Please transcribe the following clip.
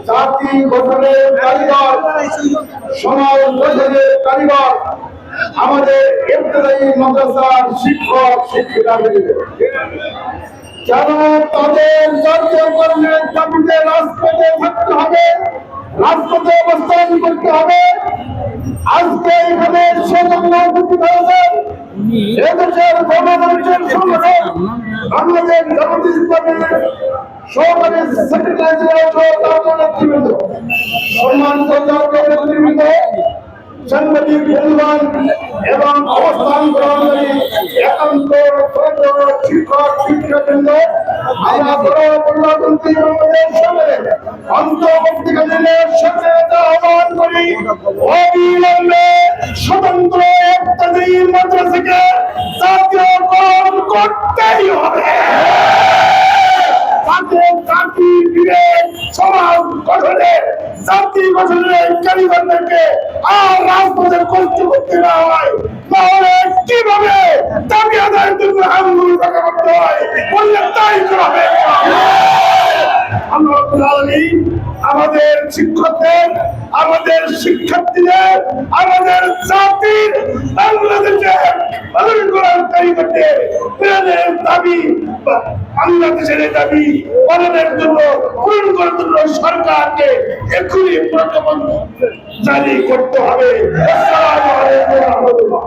জাতি গঠনের কারিগর, সমাজ গঠনের কারিগর আমাদের ইবতদায়ী মাদ্রাসার শিক্ষক শিক্ষিকা কেন তাদের জাতীয়করণের দাবিতে রাজপথে থাকতে হবে, রাজপথে অবস্থান করতে হবে। আজকে এখানে সেজন্য উপস্থিত হয়েছেন এদেশের গণমানুষের সংগঠন বাংলাদেশ জামাত ইসলামের সহকারী সেক্রেটারি জেনারেল নেতৃবৃন্দ, সম্মানিত জাতীয় নেতৃবৃন্দ, সাংবাদিক বন্ধুগণ এবং অবস্থান গ্রহণকারী একান্ত শিক্ষক শিক্ষাবৃন্দ, আমরা গণপ্রজাতন্ত্রী বাংলাদেশ সরকারের অন্তর্বর্তীকালীনের সরকারকে আহ্বান করি, অবিলম্বে স্বতন্ত্র ইবতদায়ী মাদ্রাসাকে জাতীয়করণ করতেই হবে। সমাজ গঠনে, জাতি গঠনের কারিগরদেরকে আর রাজপথের কষ্ট করতে না হয়, তাহলে কিভাবে দাবি আদায়ের জন্য আন্দোলন করতে হয় বললে তাই হবে। আমাদের শিক্ষকদের, আমাদের শিক্ষার্থীদের, আমাদের জাতির বাংলাদেশের কারিগরদের দাবি, বাংলাদেশের দাবি পালনের জন্য, পূরণ করার জন্য সরকারকে এখনই প্রজ্ঞাপন জারি করতে হবে। আসসালামু আলাইকুম।